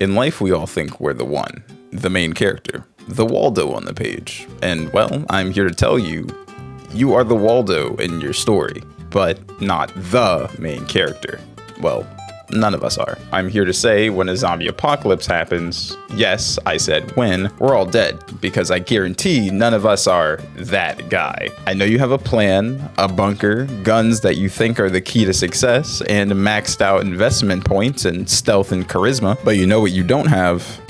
In life, we all think we're the one, the main character, the Waldo on the page. And well, I'm here to tell you, you are the Waldo in your story, but not the main character. Well, none of us are. I'm here to say when a zombie apocalypse happens, yes, I said when, we're all dead, because I guarantee none of us are that guy. I know you have a plan, a bunker, guns that you think are the key to success, and maxed out investment points and stealth and charisma, but you know what you don't have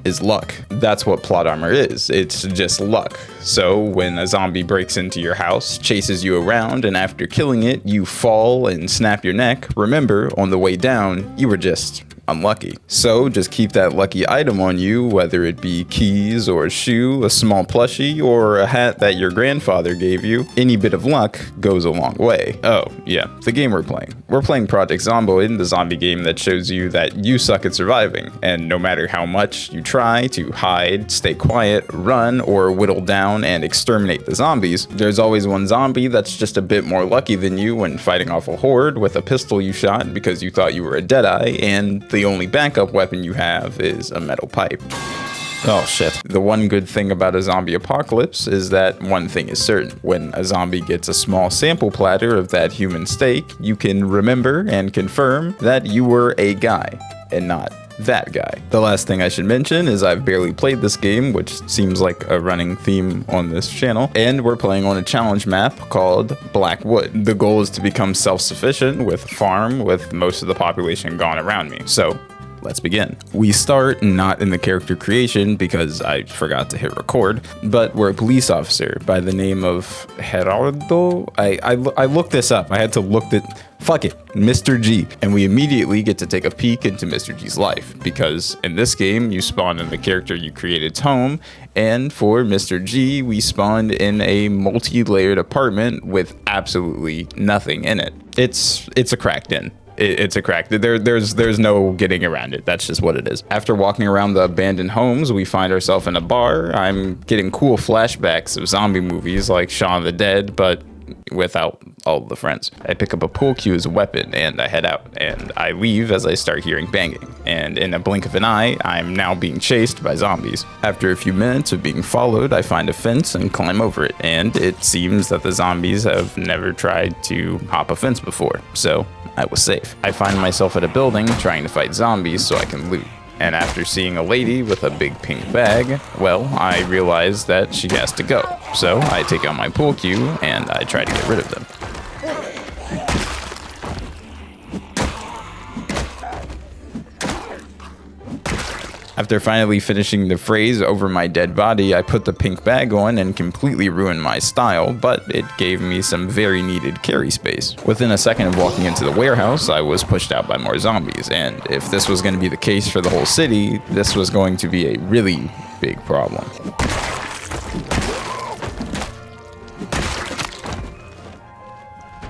is luck. That's what plot armor is. It's just luck. So when a zombie breaks into your house, chases you around, and after killing it, you fall and snap your neck, remember, on the way down, you were just unlucky. So just keep that lucky item on you, whether it be keys or a shoe, a small plushie, or a hat that your grandfather gave you. Any bit of luck goes a long way. Oh, yeah, the game we're playing. We're playing Project Zomboid, the zombie game that shows you that you suck at surviving, and no matter how much you try to hide, stay quiet, run, or whittle down and exterminate the zombies, there's always one zombie that's just a bit more lucky than you when fighting off a horde with a pistol you shot because you thought you were a deadeye, and the only backup weapon you have is a metal pipe. Oh shit. The one good thing about a zombie apocalypse is that one thing is certain. When a zombie gets a small sample platter of that human steak, you can remember and confirm that you were a guy and not that guy. The last thing I should mention is I've barely played this game, which seems like a running theme on this channel, and we're playing on a challenge map called Blackwood. The goal is to become self-sufficient with a farm with most of the population gone around me. So let's begin. We start not in the character creation because I forgot to hit record, but we're a police officer by the name of Gerardo. I looked this up. I had to look it. Fuck it, Mr. G. And we immediately get to take a peek into Mr. G's life, because in this game, you spawn in the character you created's home, and for Mr. G, we spawned in a multi-layered apartment with absolutely nothing in it. It's a cracked in. It's a crack. There's no getting around it. That's just what it is. After walking around the abandoned homes, we find ourselves in a bar. I'm getting cool flashbacks of zombie movies like Shaun of the Dead, but without all the friends. I pick up a pool cue as a weapon and I head out, and I leave as I start hearing banging, and in a blink of an eye, I'm now being chased by zombies. After a few minutes of being followed, I find a fence and climb over it, and it seems that the zombies have never tried to hop a fence before, so I was safe. I find myself at a building trying to fight zombies so I can loot. And after seeing a lady with a big pink bag, well, I realize that she has to go. So I take out my pool cue and I try to get rid of them. After finally finishing the phrase over my dead body, I put the pink bag on and completely ruined my style, but it gave me some very needed carry space. Within a second of walking into the warehouse, I was pushed out by more zombies, and if this was going to be the case for the whole city, this was going to be a really big problem.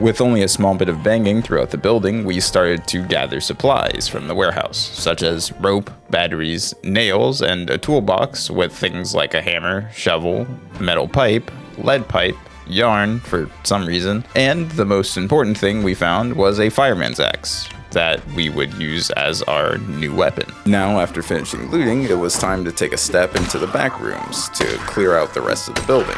With only a small bit of banging throughout the building, we started to gather supplies from the warehouse, such as rope, batteries, nails, and a toolbox with things like a hammer, shovel, metal pipe, lead pipe, yarn for some reason, and the most important thing we found was a fireman's axe that we would use as our new weapon. Now, after finishing looting, it was time to take a step into the back rooms to clear out the rest of the building.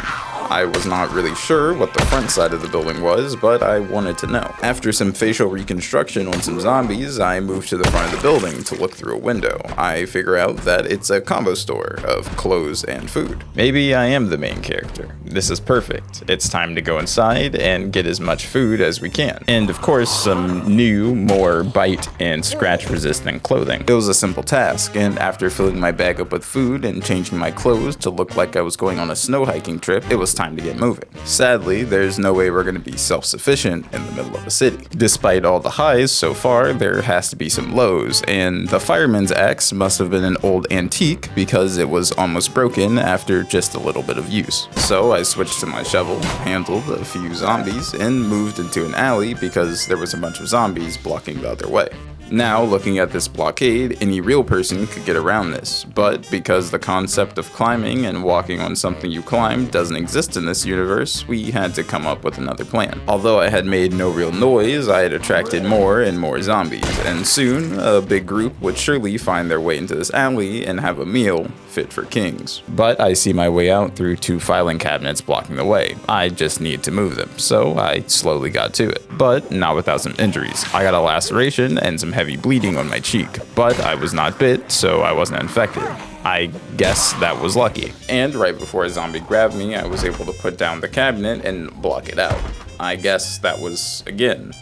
I was not really sure what the front side of the building was, but I wanted to know. After some facial reconstruction on some zombies, I moved to the front of the building to look through a window. I figure out that it's a combo store of clothes and food. Maybe I am the main character. This is perfect. It's time to go inside and get as much food as we can. And of course, some new, more bite and scratch resistant clothing. It was a simple task, and after filling my bag up with food and changing my clothes to look like I was going on a snow hiking trip, it was time to get moving. Sadly, there's no way we're going to be self-sufficient in the middle of a city. Despite all the highs so far, there has to be some lows, and the fireman's axe must have been an old antique because it was almost broken after just a little bit of use. So I switched to my shovel, handled a few zombies, and moved into an alley because there was a bunch of zombies blocking the other way. Now, looking at this blockade, any real person could get around this, but because the concept of climbing and walking on something you climb doesn't exist in this universe, we had to come up with another plan. Although I had made no real noise, I had attracted more and more zombies, and soon a big group would surely find their way into this alley and have a meal fit for kings. But I see my way out through 2 filing cabinets blocking the way. I just need to move them, so I slowly got to it, but not without some injuries. I got a laceration and some heavy bleeding on my cheek, but I was not bit, so I wasn't infected. I guess that was lucky. And right before a zombie grabbed me, I was able to put down the cabinet and block it out. I guess that was, again,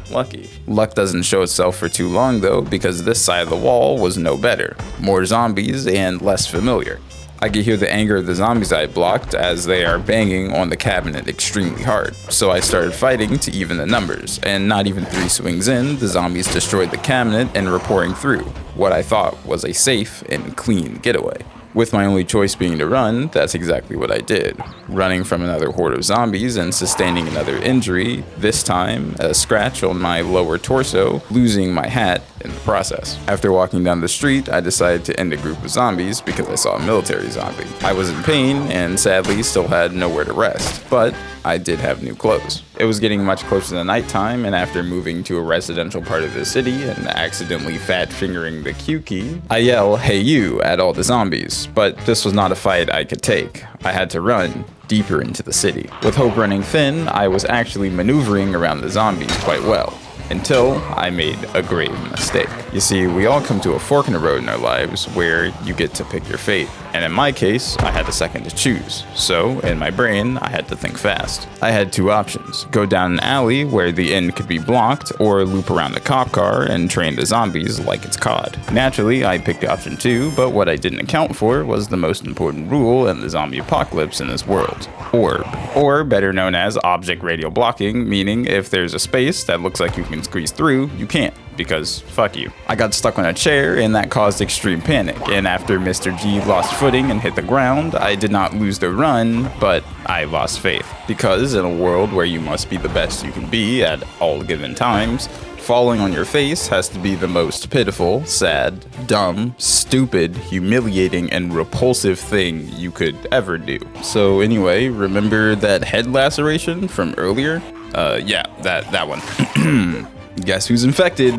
lucky. Luck doesn't show itself for too long though, because this side of the wall was no better. More zombies and less familiar. I could hear the anger of the zombies I blocked as they are banging on the cabinet extremely hard. So I started fighting to even the numbers, and not even 3 swings in, the zombies destroyed the cabinet and were pouring through what I thought was a safe and clean getaway. With my only choice being to run, that's exactly what I did. Running from another horde of zombies and sustaining another injury, this time a scratch on my lower torso, losing my hat in the process. After walking down the street, I decided to end a group of zombies because I saw a military zombie. I was in pain and sadly still had nowhere to rest, but I did have new clothes. It was getting much closer to nighttime, and after moving to a residential part of the city and accidentally fat fingering the Q key, I yell, "Hey you," at all the zombies, but this was not a fight I could take. I had to run deeper into the city. With hope running thin, I was actually maneuvering around the zombies quite well. Until I made a grave mistake. You see, we all come to a fork in the road in our lives where you get to pick your fate. And in my case, I had a second to choose. So, in my brain, I had to think fast. I had 2 options. Go down an alley where the end could be blocked, or loop around the cop car and train the zombies like it's COD. Naturally, I picked option 2, but what I didn't account for was the most important rule in the zombie apocalypse in this world. Orb. Or better known as object radial blocking, meaning if there's a space that looks like you can squeeze through, you can't, because fuck you. I got stuck on a chair and that caused extreme panic, and after Mr. G lost footing and hit the ground, I did not lose the run, but I lost faith. Because in a world where you must be the best you can be at all given times, falling on your face has to be the most pitiful, sad, dumb, stupid, humiliating, and repulsive thing you could ever do. So anyway, remember that head laceration from earlier? Yeah, that one. Guess who's infected?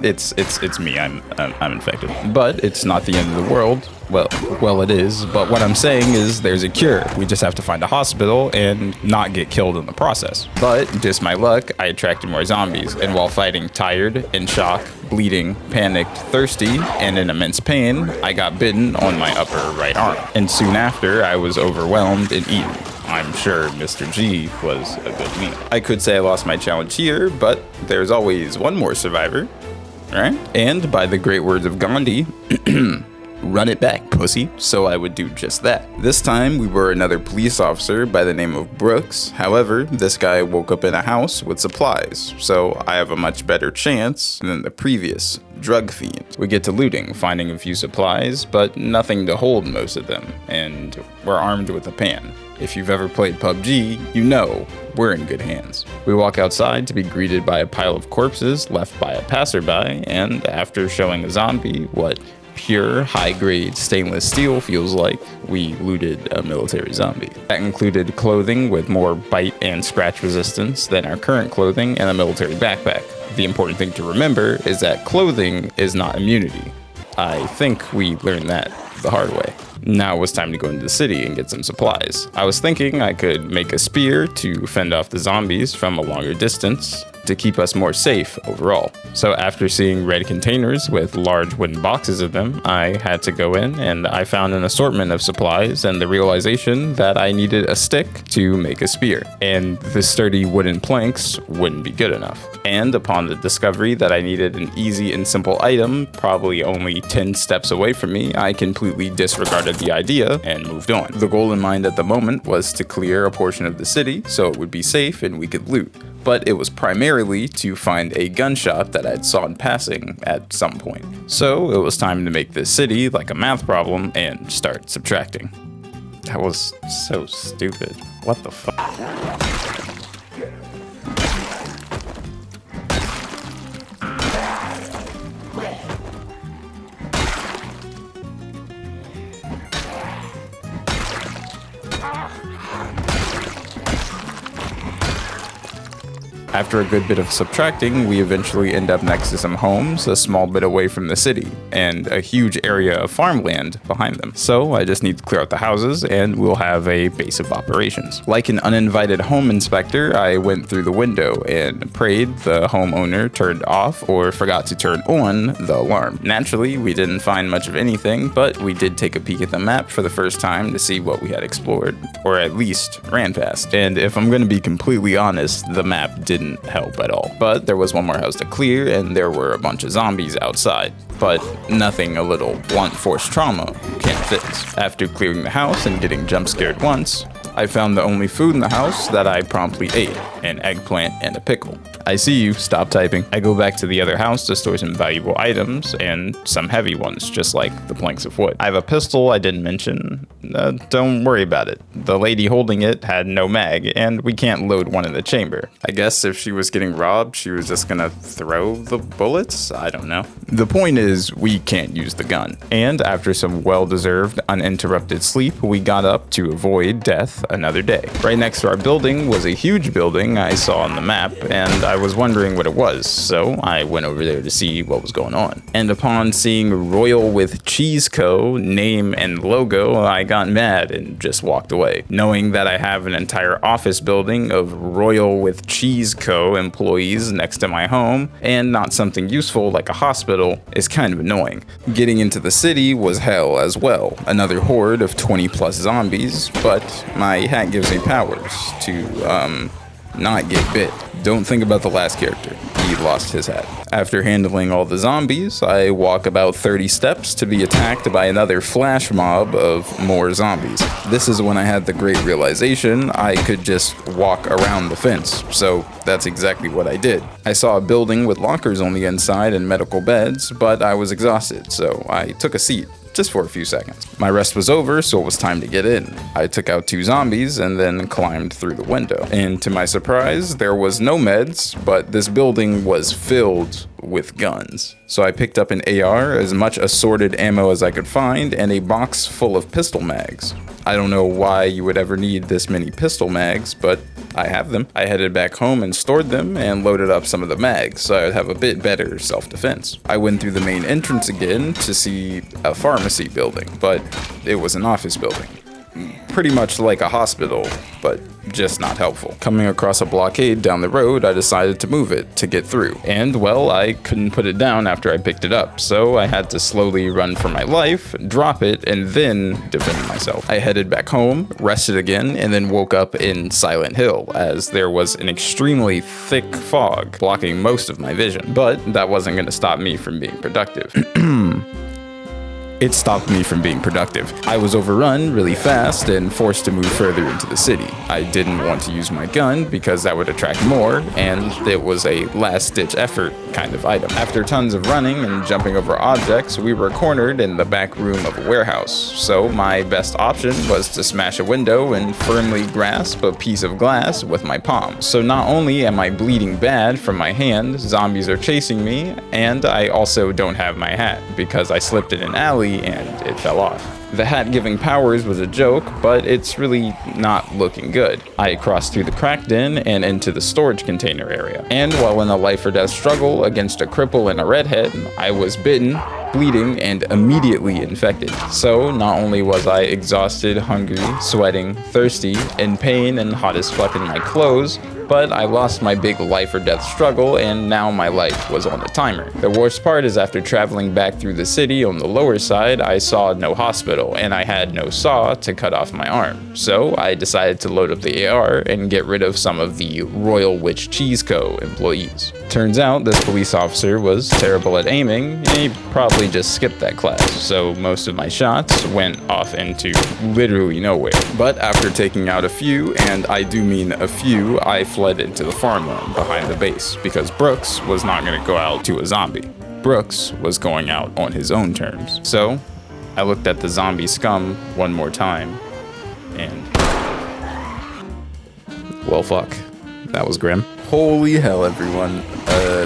It's me. I'm infected. But it's not the end of the world. Well, it is. But what I'm saying is there's a cure. We just have to find a hospital and not get killed in the process. But just my luck, I attracted more zombies. And while fighting tired, in shock, bleeding, panicked, thirsty, and in immense pain, I got bitten on my upper right arm. And soon after, I was overwhelmed and eaten. I'm sure Mr. G was a good meal. I could say I lost my challenge here, but there's always one more survivor, right? And by the great words of Gandhi, run it back, pussy. So I would do just that. This time we were another police officer by the name of Brooks. However, this guy woke up in a house with supplies, so I have a much better chance than the previous drug fiend. We get to looting, finding a few supplies, but nothing to hold most of them, and we're armed with a pan. If you've ever played PUBG, you know we're in good hands. We walk outside to be greeted by a pile of corpses left by a passerby, and after showing a zombie what pure, high-grade stainless steel feels like, we looted a military zombie. That included clothing with more bite and scratch resistance than our current clothing and a military backpack. The important thing to remember is that clothing is not immunity. I think we learned that the hard way. Now it was time to go into the city and get some supplies. I was thinking I could make a spear to fend off the zombies from a longer distance to keep us more safe overall. So after seeing red containers with large wooden boxes of them, I had to go in and I found an assortment of supplies and the realization that I needed a stick to make a spear. And the sturdy wooden planks wouldn't be good enough. And upon the discovery that I needed an easy and simple item, probably only 10 steps away from me, I completely disregarded the idea and moved on. The goal in mind at the moment was to clear a portion of the city so it would be safe and we could loot. But it was primarily to find a gun shop that I'd saw in passing at some point. So it was time to make this city like a math problem and start subtracting. That was so stupid. What the fuck? After a good bit of subtracting, we eventually end up next to some homes, a small bit away from the city, and a huge area of farmland behind them. So I just need to clear out the houses, and we'll have a base of operations. Like an uninvited home inspector, I went through the window and prayed the homeowner turned off or forgot to turn on the alarm. Naturally, we didn't find much of anything, but we did take a peek at the map for the first time to see what we had explored, or at least ran past. And if I'm going to be completely honest, the map didn't help at all. But there was one more house to clear, and there were a bunch of zombies outside. But nothing a little blunt force trauma can't fix. After clearing the house and getting jump scared once, I found the only food in the house that I promptly ate, an eggplant and a pickle. I see you, stop typing. I go back to the other house to store some valuable items and some heavy ones, just like the planks of wood. I have a pistol I didn't mention. Don't worry about it. The lady holding it had no mag, and we can't load one in the chamber. I guess if she was getting robbed, she was just gonna throw the bullets? I don't know. The point is, we can't use the gun. And after some well-deserved, uninterrupted sleep, we got up to avoid death another day. Right next to our building was a huge building I saw on the map, and I was wondering what it was, so I went over there to see what was going on. And upon seeing Royal with Cheese Co. name and logo, I got mad and just walked away. Knowing that I have an entire office building of Royal with Cheese Co. employees next to my home, and not something useful like a hospital, is kind of annoying. Getting into the city was hell as well. Another horde of 20 plus zombies, but my hat gives me powers to, not get bit. Don't think about the last character. He lost his hat. After handling all the zombies, I walk about 30 steps to be attacked by another flash mob of more zombies. This is when I had the great realization I could just walk around the fence, so that's exactly what I did. I saw a building with lockers on the inside and medical beds, but I was exhausted, so I took a seat. Just for a few seconds. My rest was over, so it was time to get in. I took out 2 zombies and then climbed through the window. And to my surprise, there was no meds, but this building was filled with guns. So I picked up an AR, as much assorted ammo as I could find, and a box full of pistol mags. I don't know why you would ever need this many pistol mags, but I have them. I headed back home and stored them and loaded up some of the mags so I'd have a bit better self-defense. I went through the main entrance again to see a pharmacy building, but it was an office building. Pretty much like a hospital, but just not helpful. Coming across a blockade down the road, I decided to move it to get through. And, well, I couldn't put it down after I picked it up, so I had to slowly run for my life, drop it, and then defend myself. I headed back home, rested again, and then woke up in Silent Hill, as there was an extremely thick fog blocking most of my vision. But that wasn't going to stop me from being productive. It stopped me from being productive. I was overrun really fast and forced to move further into the city. I didn't want to use my gun because that would attract more, and it was a last-ditch effort kind of item. After tons of running and jumping over objects, we were cornered in the back room of a warehouse, so my best option was to smash a window and firmly grasp a piece of glass with my palm. So not only am I bleeding bad from my hand, zombies are chasing me, and I also don't have my hat because I slipped in an alley and it fell off. The hat giving powers was a joke, but it's really not looking good. I crossed through the cracked in and into the storage container area. And while in a life or death struggle against a cripple and a redhead, I was bitten, bleeding, and immediately infected. So not only was I exhausted, hungry, sweating, thirsty, in pain, and hot as fuck in my clothes, but I lost my big life or death struggle, and now my life was on a timer. The worst part is after traveling back through the city on the lower side, I saw no hospital, and I had no saw to cut off my arm. So I decided to load up the AR and get rid of some of the Royal Witch Cheese Co. employees. Turns out this police officer was terrible at aiming, and he probably just skipped that class, so most of my shots went off into literally nowhere. But after taking out a few, and I do mean a few, I fled into the farmland behind the base, because Brooks was not going to go out to a zombie. Brooks was going out on his own terms. So I looked at the zombie scum one more time, and well, fuck. That was grim. Holy hell, everyone.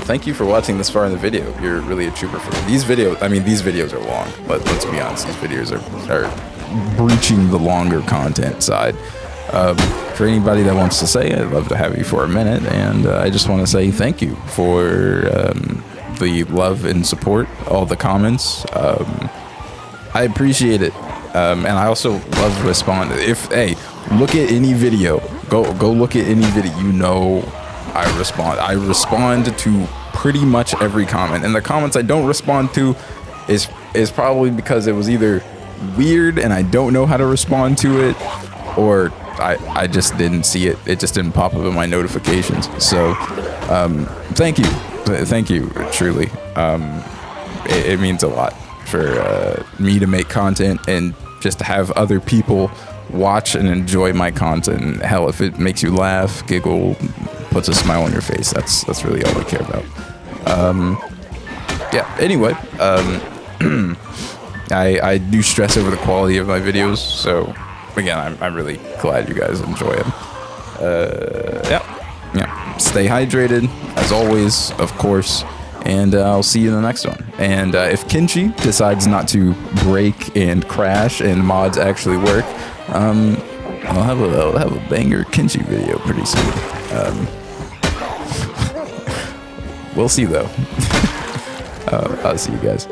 Thank you for watching this far in the video. You're really a trooper for me. These videos are long, but let's be honest, these videos are breaching the longer content side. For anybody that wants to say, I'd love to have you for a minute, and I just want to say thank you for the love and support, all the comments. I appreciate it, and I also love to respond. Hey, look at any video. Go look at any video. You know, I respond. I respond to pretty much every comment, and the comments I don't respond to is probably because it was either weird and I don't know how to respond to it, or I just didn't see it. It just didn't pop up in my notifications. So, thank you, truly. It means a lot for me to make content and just to have other people watch and enjoy my content. And hell, if it makes you laugh, giggle, puts a smile on your face, that's really all I care about. Yeah. Anyway, I do stress over the quality of my videos, so again, I'm really glad you guys enjoy them. Yeah. Stay hydrated, as always, of course, and I'll see you in the next one. And if Kinchi decides not to break and crash and mods actually work, I'll have a banger Kinchi video pretty soon. We'll see though. I'll see you guys.